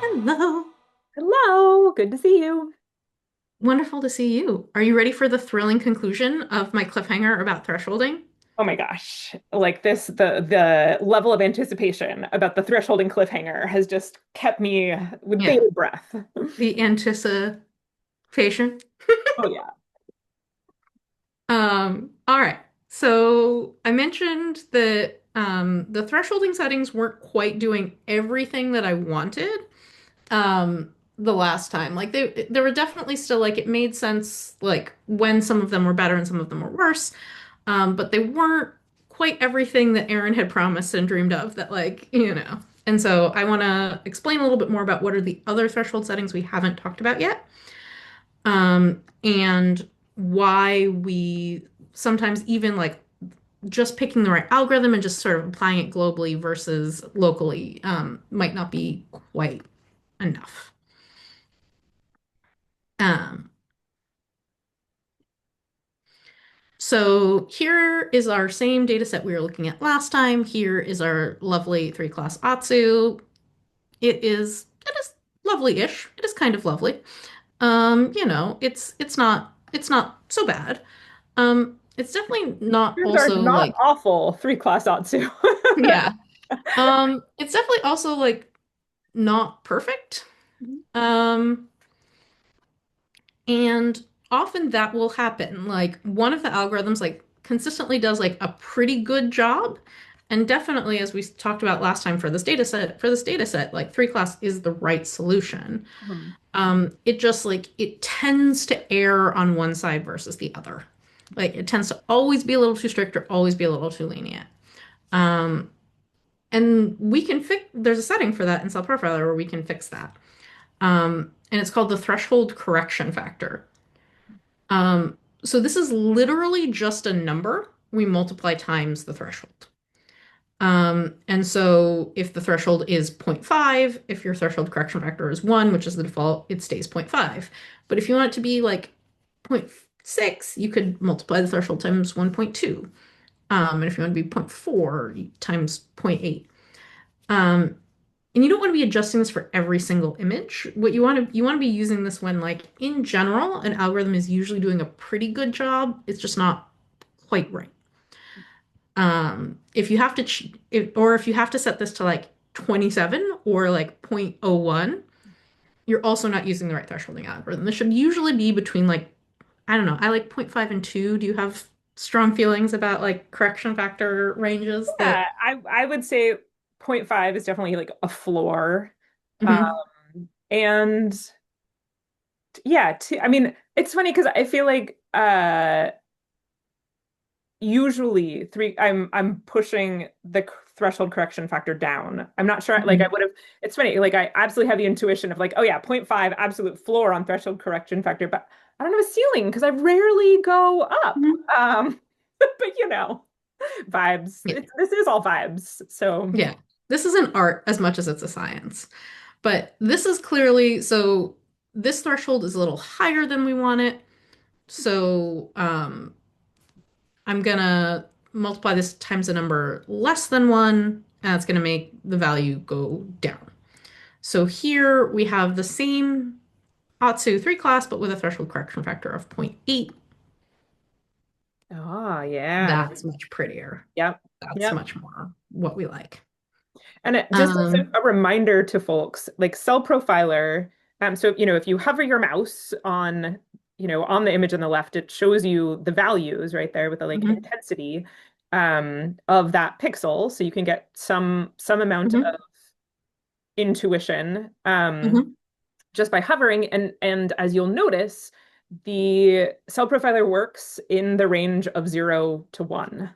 Hello. Hello, good to see you. Wonderful to see you. Are you ready for the thrilling conclusion of my cliffhanger about thresholding? Oh my gosh. Like this, the level of anticipation about the thresholding cliffhanger has just kept me with Yeah, bated breath. the anticipation. Oh yeah. All right. So I mentioned that the thresholding settings weren't quite doing everything that I wanted the last time. Like there were definitely still like it made sense like when some of them were better and some of them were worse. But they weren't quite everything that Erin had promised and dreamed of that, like. And so I want to explain a little bit more about what are the other threshold settings we haven't talked about yet, and why we sometimes even like just picking the right algorithm and just sort of applying it globally versus locally might not be quite enough. Um, So here is our same data set we were looking at last time. Here is our lovely three class Atsu. It is lovely-ish. It is kind of lovely. It's not so bad. It's definitely not These are also not like awful three-class Otsu. yeah. It's definitely also like not perfect. Um, And often that will happen. Like one of the algorithms like consistently does like a pretty good job. And definitely, as we talked about last time for this data set, like three class is the right solution. Mhm. It just like it tends to err on one side versus the other. Like it tends to always be a little too strict or always be a little too lenient. Um, and we can fix, there's a setting for that in CellProfiler where we can fix that. And it's called the threshold correction factor. So this is literally just a number we multiply times the threshold. And so if the threshold is zero point 0.5, if your threshold correction factor is 1, which is the default, it stays 0.5. But if you want it to be like zero point 0.6, you could multiply the threshold times 1.2. And if you want to be zero point 0.4 times zero point 0.8. Um, and you don't want to be adjusting this for every single image. What you want to be using this when, like, in general, an algorithm is usually doing a pretty good job. It's just not quite right. If you have to if you have to set this to like 27 or like zero point zero 0.01, you're also not using the right thresholding algorithm. This should usually be between like, I don't know, I like zero point 0.5 and 2. Do you have strong feelings about like correction factor ranges Yeah, that I would say zero point 0.5 is definitely like a floor. Mhm. And yeah, I mean, it's funny because I feel like usually I'm pushing the threshold correction factor down. I'm not sure like I Mhm. would have it's funny like I absolutely have the intuition of like oh yeah, zero point 0.5 absolute floor on threshold correction factor, but I don't have a ceiling because I rarely go up. Mhm. But vibes. Yeah. This is all vibes. So Yeah. This is an art as much as it's a science. But this is clearly so this threshold is a little higher than we want it. So I'm gonna multiply this times a number less than one, and it's gonna make the value go down. So here we have the same Atsu 3 class, but with a threshold correction factor of zero point 0.8. oh yeah. That's much prettier. Yep. That's Yep. much more what we like. And just as Um, a reminder to folks, like CellProfiler, so if you hover your mouse on, on the image on the left, it shows you the values right there with the like mhm, intensity of that pixel, so you can get some amount of mhm, intuition mhm. just by hovering. And as you'll notice, the CellProfiler works in the range of 0 to 1.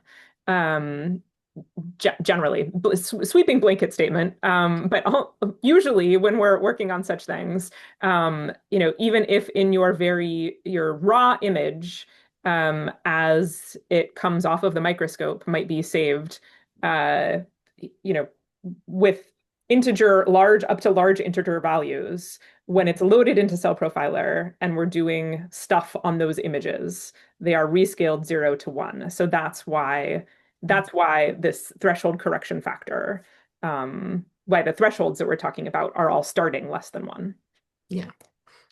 Um, generally sweeping blanket statement, but usually when we're working on such things, even if in your raw image, as it comes off of the microscope might be saved, uh, you know with integer large up to large integer values when it's loaded into CellProfiler and we're doing stuff on those images. They are rescaled 0 to 1. So that's why this threshold correction factor, why the thresholds that we're talking about are all starting less than 1. Yeah.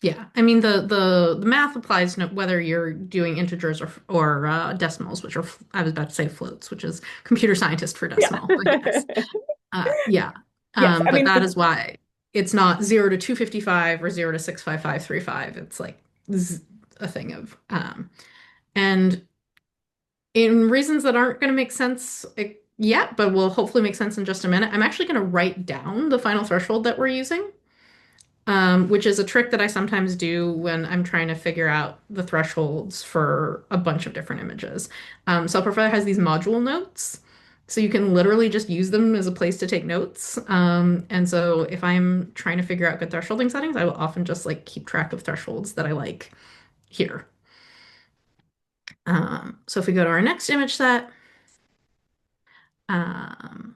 Yeah. I mean the math applies no, whether you're doing integers or decimals, which are I was about to say floats, which is computer scientist for Yeah. decimal, I guess. Yeah. Yes, I But mean, that is why it's not 0 to 255 or 0 to 65535. It's like a thing of and in reasons that aren't going to make sense yet, but will hopefully make sense in just a minute, I'm actually going to write down the final threshold that we're using, which is a trick that I sometimes do when I'm trying to figure out the thresholds for a bunch of different images. CellProfiler has these module notes, so you can literally just use them as a place to take notes. And so if I'm trying to figure out good thresholding settings, I will often just like keep track of thresholds that I like here. So if we go to our next image set, um,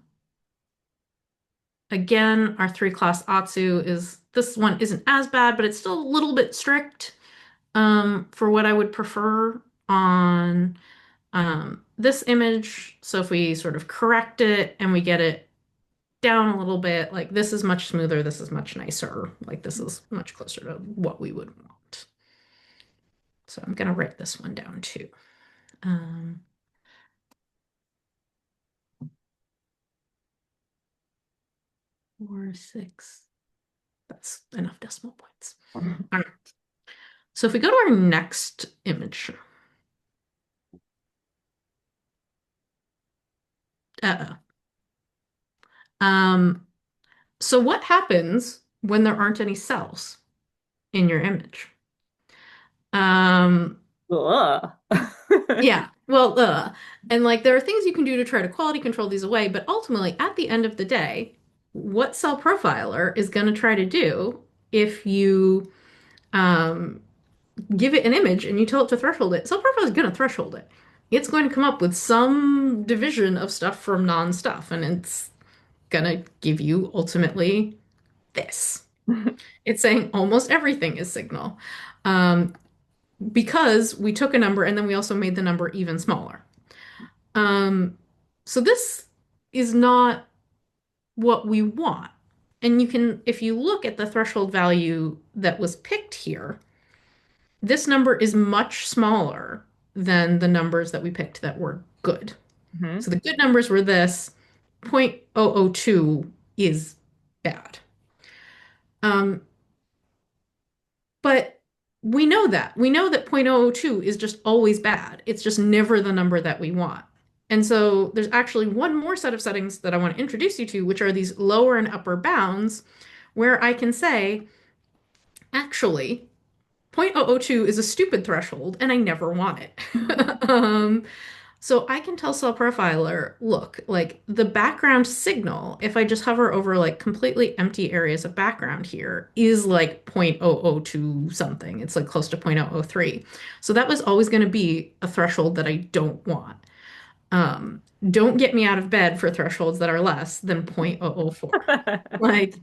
again, our 3-class Atsu is, this one isn't as bad, but it's still a little bit strict for what I would prefer on this image. So if we sort of correct it and we get it down a little bit, like this is much smoother, this is much nicer, like this is much closer to what we would want. So I'm gonna write this one down too. Um, 4, 6, that's enough decimal points. All right. So if we go to our next image, uh-oh. Um, so what happens when there aren't any cells in your image? Um, ugh. yeah, well, and like there are things you can do to try to quality control these away, but ultimately, at the end of the day, what CellProfiler is going to try to do if you um, give it an image and you tell it to threshold it, CellProfiler is going to threshold it. It's going to come up with some division of stuff from non-stuff, and it's gonna give you ultimately this. It's saying almost everything is signal. Um, because we took a number and then we also made the number even smaller. Um, so this is not what we want. And you can, if you look at the threshold value that was picked here, this number is much smaller than the numbers that we picked that were good. Mhm. So the good numbers were this, 0.002 is bad. Um, But we know that. We know that 0.002 is just always bad. It's just never the number that we want. And so there's actually one more set of settings that I want to introduce you to, which are these lower and upper bounds, where I can say, actually, 0.002 is a stupid threshold and I never want it. So I can tell CellProfiler, look, like the background signal, if I just hover over like completely empty areas of background here, is like 0.002 something. It's like close to 0.003. So that was always going to be a threshold that I don't want. Don't get me out of bed for thresholds that are less than 0.004. Like,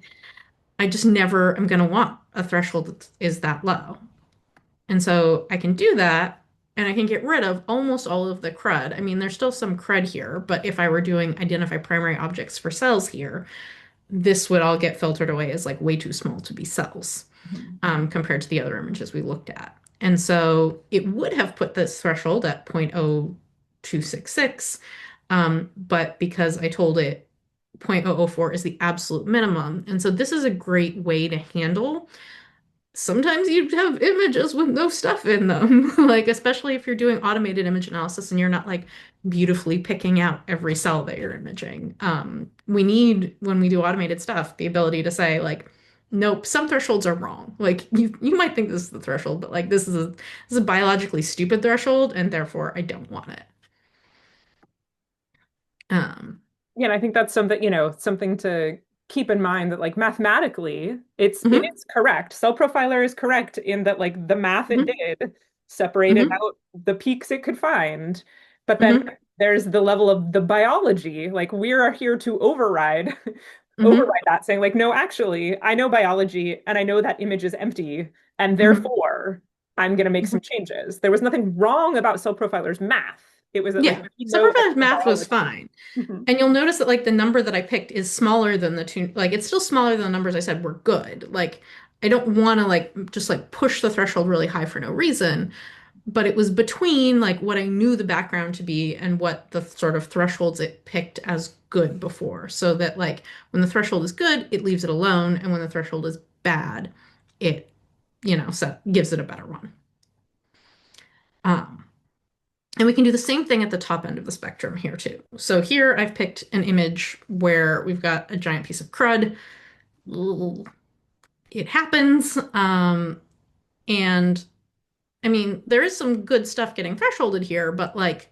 I just never am going to want a threshold that is that low. And so I can do that and I can get rid of almost all of the crud. I mean, there's still some crud here, but if I were doing identify primary objects for cells here, this would all get filtered away as like way too small to be cells compared to the other images we looked at. And so it would have put this threshold at 0.0266, but because I told it 0.004 is the absolute minimum. And so this is a great way to handle sometimes you have images with no stuff in them. Like, especially if you're doing automated image analysis and you're not like beautifully picking out every cell that you're imaging. We need, when we do automated stuff, the ability to say, like, nope, some thresholds are wrong. Like you might think this is the threshold, but like this is a biologically stupid threshold, and therefore I don't want it. Um, Yeah, and I think that's something, something to keep in mind that like mathematically, it mhm, is correct. CellProfiler is correct in that like the math it mhm, did separated mhm, out the peaks it could find. But then mhm, there's the level of the biology. Like we are here to override Hmm. override that, saying like, no, actually, I know biology and I know that image is empty, and Hmm. therefore I'm going to make some changes. There was nothing wrong about CellProfiler's math. It was that like Yeah. we So know Profiler's extra math was biology. fine. Mhm. And you'll notice that like the number that I picked is smaller than the two, like it's still smaller than the numbers I said were good. Like I don't want to like just like push the threshold really high for no reason, but it was between like what I knew the background to be and what the sort of thresholds it picked as good before. So that like when the threshold is good, it leaves it alone, and when the threshold is bad, it, so gives it a better one. Um, And we can do the same thing at the top end of the spectrum here too. So here I've picked an image where we've got a giant piece of crud. It happens. And I mean, there is some good stuff getting thresholded here, but like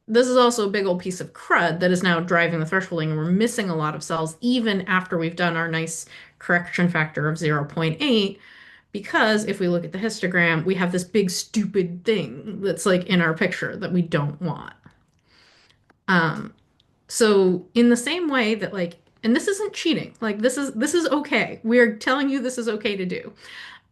this is also a big old piece of crud that is now driving the thresholding, and we're missing a lot of cells even after we've done our nice correction factor of 0.8. Because if we look at the histogram, we have this big stupid thing that's like in our picture that we don't want. Um, So in the same way that like, and this isn't cheating, like this is okay. We're telling you this is okay to do.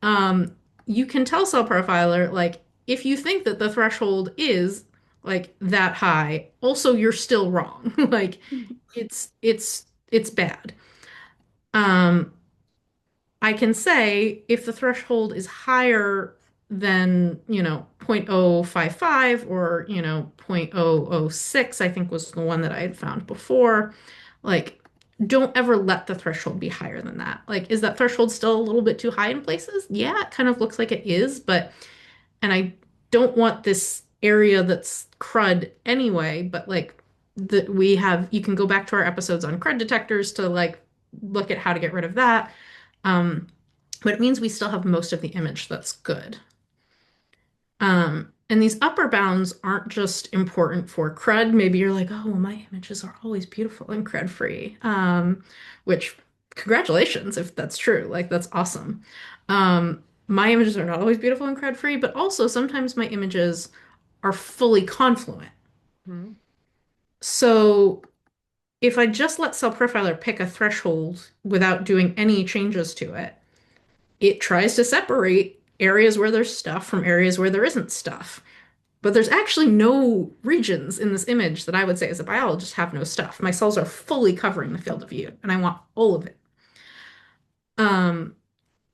Um, you can tell Cell Profiler like if you think that the threshold is like that high, also you're still wrong. Like it's bad. Um, I can say if the threshold is higher than, 0.055 or, 0.006, I think was the one that I had found before, like don't ever let the threshold be higher than that. Like, is that threshold still a little bit too high in places? Yeah, it kind of looks like it is, and I don't want this area that's crud anyway, but like that you can go back to our episodes on crud detectors to like look at how to get rid of that. Um, but it means we still have most of the image that's good. And these upper bounds aren't just important for crud. Maybe you're like, oh, well, my images are always beautiful and crud free. Which, congratulations if that's true. Like, that's awesome. My images are not always beautiful and crud free, but also sometimes my images are fully confluent. Mhm. So if I just let Cell Profiler pick a threshold without doing any changes to it, it tries to separate areas where there's stuff from areas where there isn't stuff. But there's actually no regions in this image that I would say as a biologist have no stuff. My cells are fully covering the field of view, and I want all of it. Um,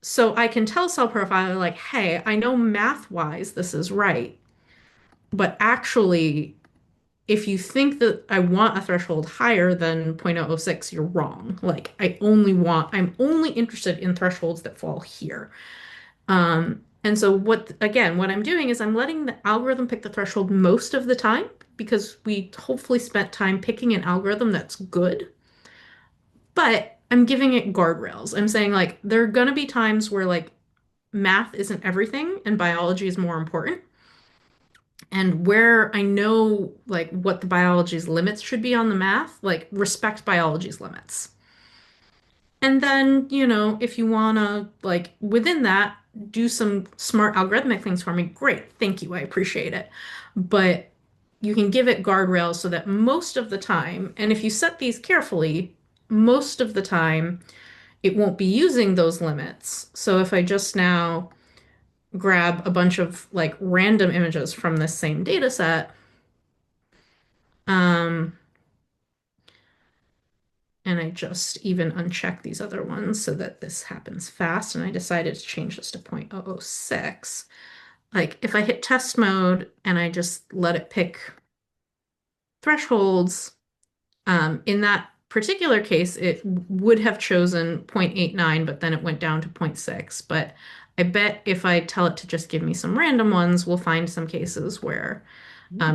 so I can tell Cell Profiler, like, hey, I know math-wise this is right, but actually, if you think that I want a threshold higher than 0.006, you're wrong. Like, I'm only interested in thresholds that fall here. And so what I'm doing is I'm letting the algorithm pick the threshold most of the time because we hopefully spent time picking an algorithm that's good, but I'm giving it guardrails. I'm saying like there are gonna be times where like math isn't everything and biology is more important. And where I know like what the biology's limits should be on the math, like respect biology's limits. And then, if you wanna like within that, do some smart algorithmic things for me, great. Thank you. I appreciate it. But you can give it guardrails so that most of the time, and if you set these carefully, most of the time it won't be using those limits. So if I just now grab a bunch of like random images from this same data set, um, and I just even uncheck these other ones so that this happens fast. And I decided to change this to 0.006. Like if I hit test mode and I just let it pick thresholds, in that particular case, it would have chosen 0.89, but then it went down to zero point 0.6. But I bet if I tell it to just give me some random ones, we'll find some cases where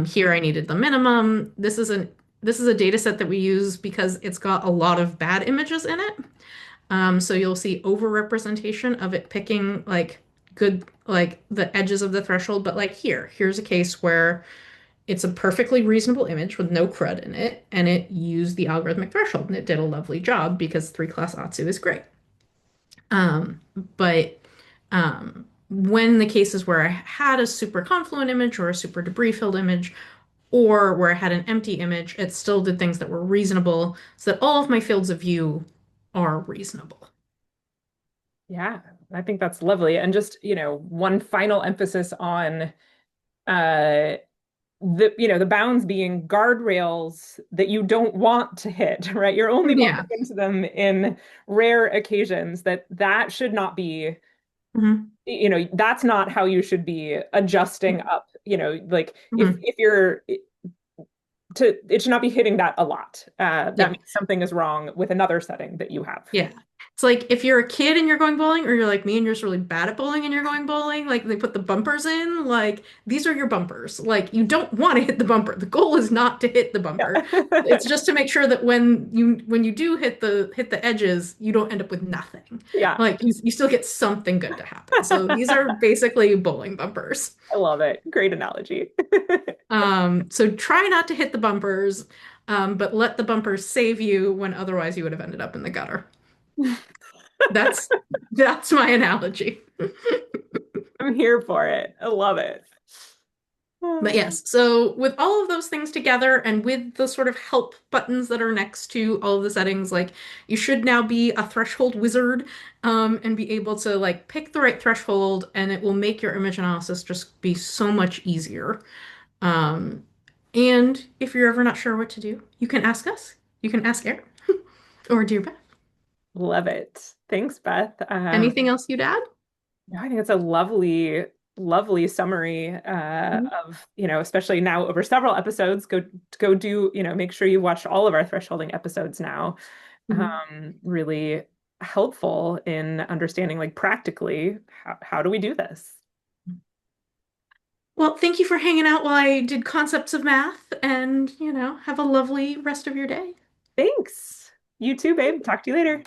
here I needed the minimum. This is a data set that we use because it's got a lot of bad images in it. So you'll see overrepresentation of it picking like good, like the edges of the threshold. But like here's a case where it's a perfectly reasonable image with no crud in it, and it used the algorithmic threshold, and it did a lovely job because three class Atsu is great. But when the cases where I had a super confluent image or a super debris filled image, or where I had an empty image, it still did things that were reasonable so that all of my fields of view are reasonable. Yeah, I think that's lovely. And just, one final emphasis on uh the bounds being guardrails that you don't want to hit, right? You're only bumping Yeah. into them in rare occasions that should not be, Hmm. that's not how you should be adjusting up, like Hmm. if you're it should not be hitting that a lot. That Yeah. means something is wrong with another setting that you have. Yeah. It's like if you're a kid and you're going bowling, or you're like me and you're just really bad at bowling and you're going bowling, like they put the bumpers in, like these are your bumpers. Like you don't want to hit the bumper. The goal is not to hit the bumper. Yeah. It's just to make sure that when you do hit the edges, you don't end up with nothing. Yeah, Like you still get something good to happen. So these are basically bowling bumpers. I love it. Great analogy. So try not to hit the bumpers, but let the bumpers save you when otherwise you would have ended up in the gutter. That's that's my analogy. I'm here for it. I love it. But Oh, yes, so with all of those things together and with the sort of help buttons that are next to all of the settings, like you should now be a threshold wizard, and be able to like pick the right threshold, and it will make your image analysis just be so much easier. Um, and if you're ever not sure what to do, you can ask us. You can ask Erin or dear Beth. love it. Thanks, Beth. Anything else you'd add? Yeah, I think it's a lovely, lovely summary of, especially now over several episodes. Go do, make sure you watch all of our thresholding episodes now. Mhm. Really helpful in understanding, like, practically how do we do this? Well, thank you for hanging out while I did concepts of math, and, have a lovely rest of your day. Thanks. You too, babe. Talk to you later.